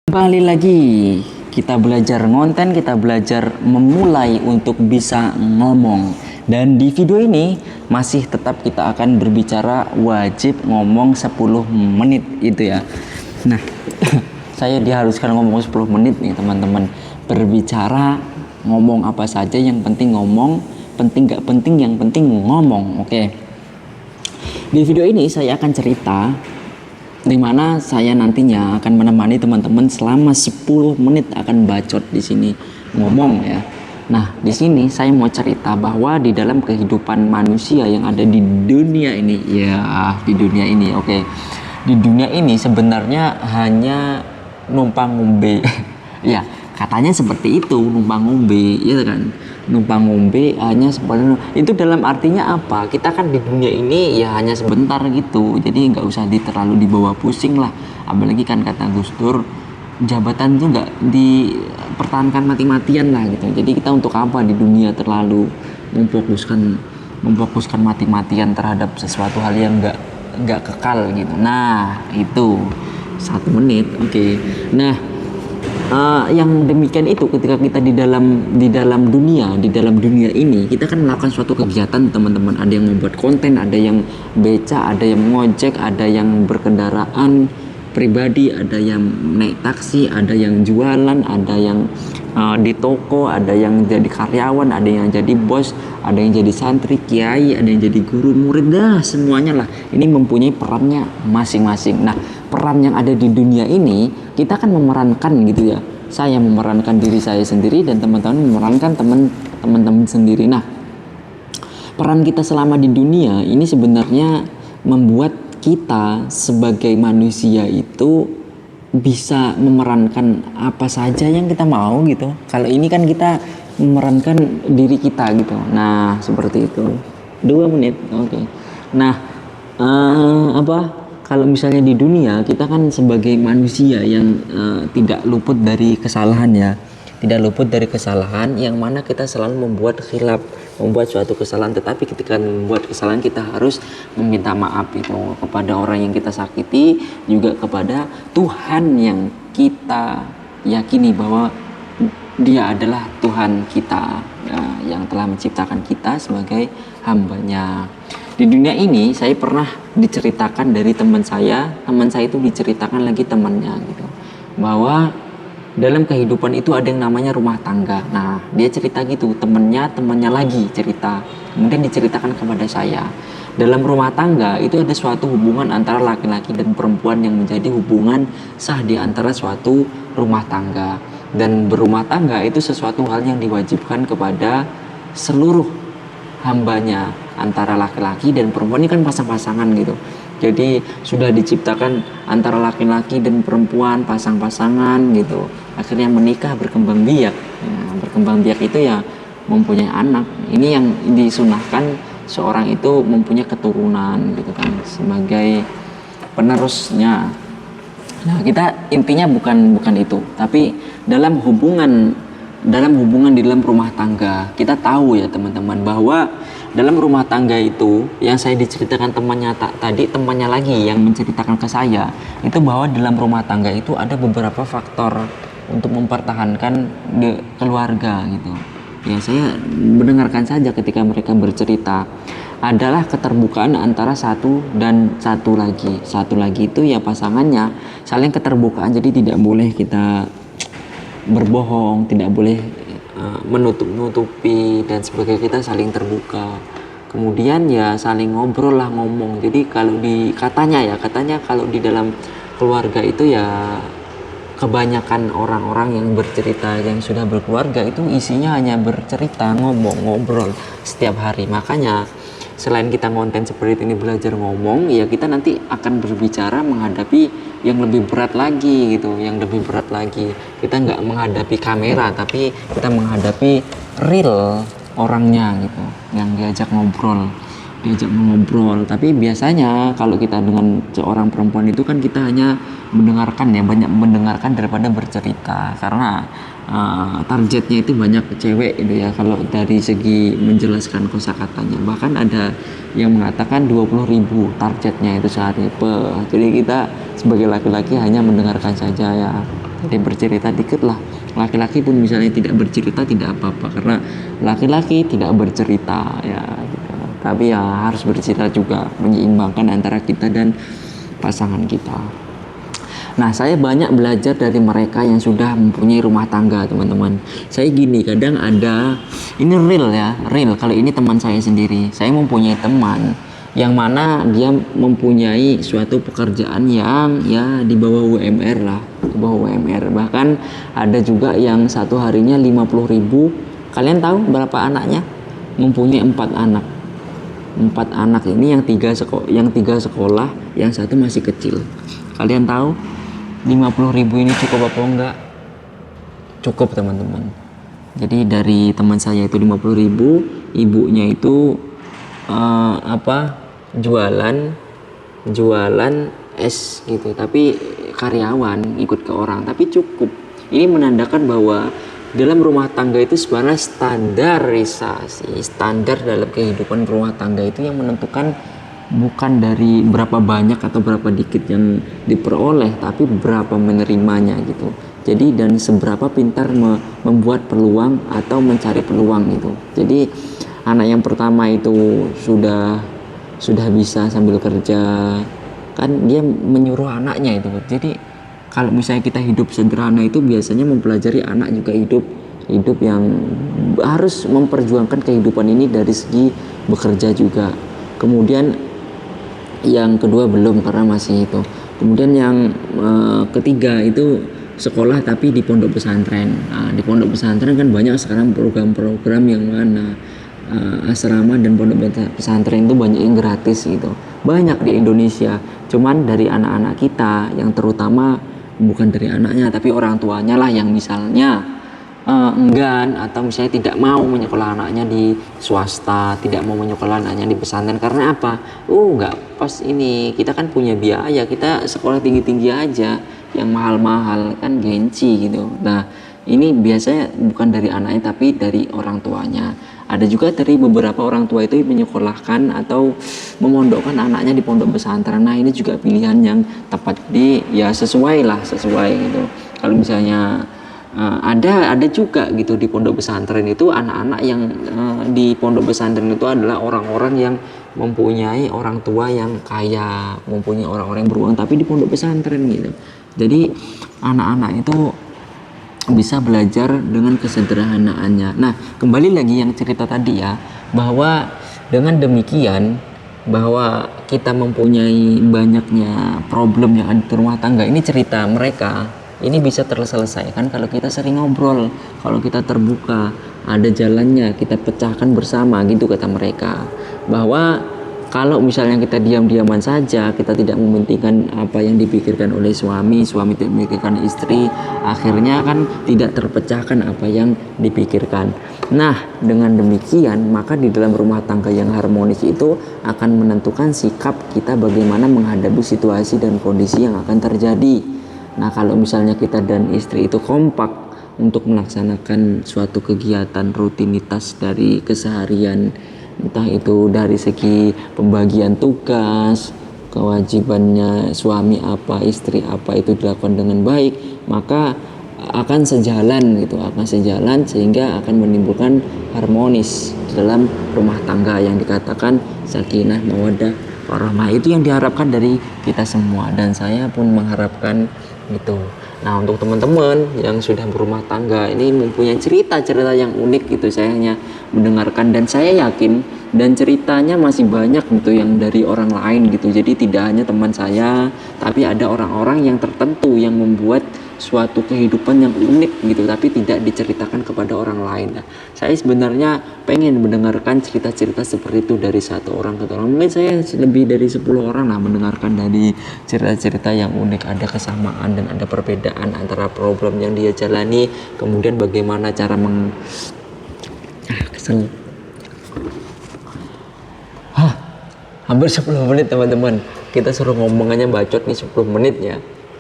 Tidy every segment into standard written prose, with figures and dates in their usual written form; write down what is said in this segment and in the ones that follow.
Kembali lagi kita belajar ngonten, kita belajar memulai untuk bisa ngomong. Dan di video ini masih tetap kita akan berbicara wajib ngomong 10 menit itu ya. Nah, saya diharuskan ngomong 10 menit nih teman-teman. Berbicara ngomong apa saja, yang penting ngomong, penting gak penting, yang penting ngomong. Oke. Di video ini saya akan cerita di mana saya nantinya akan menemani teman-teman selama 10 menit akan bacot di sini ngomong ya. Nah, di sini saya mau cerita bahwa di dalam kehidupan manusia yang ada di dunia ini, ya di dunia ini, oke. Di dunia ini sebenarnya hanya numpang ngombe. Ya, katanya seperti itu, numpang ngombe, ya kan? Numpang ngombe hanya sebenarnya itu dalam artinya apa? Kita kan di dunia ini ya hanya sebentar gitu, jadi nggak usah terlalu dibawa pusing lah. Apalagi kan kata Gus Dur, jabatan tuh nggak dipertahankan mati-matian lah gitu. Jadi kita untuk apa di dunia terlalu memfokuskan mati-matian terhadap sesuatu hal yang nggak kekal gitu. Nah itu 1 menit, oke. Nah, yang demikian itu ketika kita di dalam dunia ini kita kan melakukan suatu kegiatan teman-teman. Ada yang membuat konten, ada yang beca, ada yang ngojek, ada yang berkendaraan pribadi, ada yang naik taksi, ada yang jualan, ada yang di toko, ada yang jadi karyawan, ada yang jadi bos, ada yang jadi santri, kiai, ada yang jadi guru, murid, dah semuanya lah. Ini mempunyai perannya masing-masing. Nah, peran yang ada di dunia ini kita kan memerankan gitu ya. Saya memerankan diri saya sendiri dan teman-teman memerankan teman-teman sendiri. Nah, peran kita selama di dunia ini sebenarnya membuat kita sebagai manusia itu bisa memerankan apa saja yang kita mau gitu. Kalau ini kan kita memerankan diri kita gitu. Nah, seperti itu. 2 menit, oke. Nah, kalau misalnya di dunia kita kan sebagai manusia yang tidak luput dari kesalahan ya, tidak luput dari kesalahan, yang mana kita selalu membuat khilaf, membuat suatu kesalahan. Tetapi ketika membuat kesalahan kita harus meminta maaf itu kepada orang yang kita sakiti, juga kepada Tuhan yang kita yakini bahwa Dia adalah Tuhan kita ya, yang telah menciptakan kita sebagai hambanya. Di dunia ini saya pernah diceritakan dari teman saya itu diceritakan lagi temannya gitu, bahwa dalam kehidupan itu ada yang namanya rumah tangga. Nah, dia cerita gitu, temannya lagi cerita, kemudian diceritakan kepada saya. Dalam rumah tangga itu ada suatu hubungan antara laki-laki dan perempuan yang menjadi hubungan sah di antara suatu rumah tangga. Dan berumah tangga itu sesuatu hal yang diwajibkan kepada seluruh hambanya, antara laki-laki dan perempuan. Ini kan pasang-pasangan gitu. Jadi sudah diciptakan antara laki-laki dan perempuan, pasang-pasangan gitu. Akhirnya menikah, berkembang biak. Nah, berkembang biak itu ya mempunyai anak. Ini yang disunahkan, seorang itu mempunyai keturunan gitu kan sebagai penerusnya. Nah, kita intinya bukan itu, tapi dalam hubungan di dalam rumah tangga, kita tahu ya teman-teman bahwa dalam rumah tangga itu yang saya diceritakan temannya lagi yang menceritakan ke saya itu, bahwa dalam rumah tangga itu ada beberapa faktor untuk mempertahankan keluarga gitu. Ya, saya mendengarkan saja ketika mereka bercerita, adalah keterbukaan antara satu lagi itu ya pasangannya, saling keterbukaan. Jadi tidak boleh kita berbohong, tidak boleh menutupi dan sebagainya, kita saling terbuka. Kemudian ya saling ngobrol lah, ngomong. Jadi kalau katanya kalau di dalam keluarga itu ya kebanyakan orang-orang yang bercerita yang sudah berkeluarga itu isinya hanya bercerita, ngobrol setiap hari. Makanya selain kita konten seperti ini belajar ngomong, ya kita nanti akan berbicara menghadapi yang lebih berat lagi gitu, yang lebih berat lagi. Kita nggak menghadapi kamera, tapi kita menghadapi real orangnya gitu, yang diajak ngobrol. Tapi biasanya kalau kita dengan seorang perempuan itu kan kita hanya mendengarkan ya, banyak mendengarkan daripada bercerita, karena targetnya itu banyak cewek gitu ya kalau dari segi menjelaskan kosakatanya. Bahkan ada yang mengatakan 20.000 targetnya itu sehari. Jadi kita sebagai laki-laki hanya mendengarkan saja ya, jadi bercerita dikit lah. Laki-laki pun misalnya tidak bercerita tidak apa-apa, karena laki-laki tidak bercerita ya gitu. Tapi ya harus bercerita juga, menyeimbangkan antara kita dan pasangan kita. Nah, saya banyak belajar dari mereka yang sudah mempunyai rumah tangga, teman-teman. Saya gini, kadang ada, ini real ya, real. Kalau ini teman saya sendiri, saya mempunyai teman yang mana dia mempunyai suatu pekerjaan yang ya di bawah UMR lah, di bawah UMR. Bahkan ada juga yang satu harinya 50.000. Kalian tahu berapa anaknya? Mempunyai 4 anak. 4 anak ini yang tiga sekolah, yang satu masih kecil. Kalian tahu 50.000 ini cukup apa enggak? Cukup, teman-teman. Jadi dari teman saya itu 50.000, ibunya itu jualan es gitu, tapi karyawan ikut ke orang, tapi cukup. Ini menandakan bahwa dalam rumah tangga itu sebenarnya standar dalam kehidupan rumah tangga itu yang menentukan bukan dari berapa banyak atau berapa dikit yang diperoleh, tapi berapa menerimanya gitu. Jadi dan seberapa pintar membuat peluang atau mencari peluang gitu. Jadi anak yang pertama itu sudah bisa sambil kerja, kan dia menyuruh anaknya itu. Jadi kalau misalnya kita hidup sederhana itu biasanya mempelajari anak juga hidup yang harus memperjuangkan kehidupan ini dari segi bekerja juga. Kemudian yang kedua belum, karena masih itu. Kemudian yang ketiga itu sekolah tapi di pondok pesantren. Nah, di pondok pesantren kan banyak sekarang program-program yang mana asrama dan pondok pesantren itu banyak yang gratis gitu. Banyak di Indonesia. Cuman dari anak-anak kita yang terutama bukan dari anaknya tapi orang tuanya lah yang misalnya enggan atau misalnya tidak mau menyekolah anaknya di swasta, tidak mau menyekolah anaknya di pesantren. Karena apa? Nggak pas, ini kita kan punya biaya, kita sekolah tinggi-tinggi aja yang mahal-mahal kan, gengsi gitu. Nah, ini biasanya bukan dari anaknya tapi dari orang tuanya. Ada juga dari beberapa orang tua itu menyekolahkan atau memondokkan anaknya di pondok pesantren. Nah, ini juga pilihan yang tepat, ya sesuai gitu. Kalau misalnya ada juga gitu di pondok pesantren itu anak-anak yang di pondok pesantren itu adalah orang-orang yang mempunyai orang tua yang kaya, mempunyai orang-orang yang beruang, tapi di pondok pesantren gitu. Jadi anak-anak itu bisa belajar dengan kesederhanaannya. Nah, kembali lagi yang cerita tadi ya, bahwa dengan demikian bahwa kita mempunyai banyaknya problem yang ada di rumah tangga, ini cerita mereka ini bisa terselesaikan kalau kita sering ngobrol, kalau kita terbuka, ada jalannya, kita pecahkan bersama gitu kata mereka. Bahwa kalau misalnya kita diam-diaman saja, kita tidak mementingkan apa yang dipikirkan oleh suami tidak memikirkan istri, akhirnya kan tidak terpecahkan apa yang dipikirkan. Nah, dengan demikian maka di dalam rumah tangga yang harmonis itu akan menentukan sikap kita bagaimana menghadapi situasi dan kondisi yang akan terjadi. Nah, kalau misalnya kita dan istri itu kompak untuk melaksanakan suatu kegiatan rutinitas dari keseharian, entah itu dari segi pembagian tugas, kewajibannya suami apa, istri apa, itu dilakukan dengan baik, maka akan sejalan sehingga akan menimbulkan harmonis dalam rumah tangga yang dikatakan sakinah, mawaddah, warahmah. Itu yang diharapkan dari kita semua, dan saya pun mengharapkan gitu. Nah, untuk teman-teman yang sudah berumah tangga ini mempunyai cerita-cerita yang unik gitu, saya hanya mendengarkan dan saya yakin dan ceritanya masih banyak gitu yang dari orang lain gitu. Jadi tidak hanya teman saya, tapi ada orang-orang yang tertentu yang membuat suatu kehidupan yang unik gitu, tapi tidak diceritakan kepada orang lain. Nah, saya sebenarnya pengen mendengarkan cerita-cerita seperti itu dari satu orang ke orang. Mungkin saya lebih dari 10 orang lah mendengarkan dari cerita-cerita yang unik, ada kesamaan dan ada perbedaan antara problem yang dia jalani, kemudian bagaimana cara hampir 10 menit teman-teman, kita suruh ngomongannya bacot nih 10 menit ya.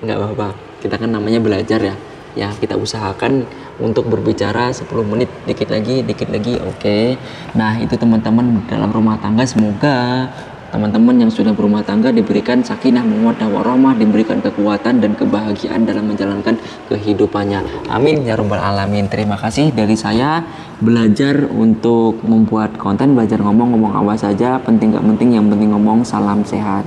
nggak apa-apa, kita kan namanya belajar ya. Ya kita usahakan untuk berbicara 10 menit, dikit lagi, oke. Nah itu teman-teman dalam rumah tangga, semoga teman-teman yang sudah berumah tangga diberikan sakinah mawaddah warahmah, diberikan kekuatan dan kebahagiaan dalam menjalankan kehidupannya. Amin ya rabbal alamin. Terima kasih dari saya, belajar untuk membuat konten, belajar ngomong apa saja, penting gak penting, yang penting ngomong. Salam sehat.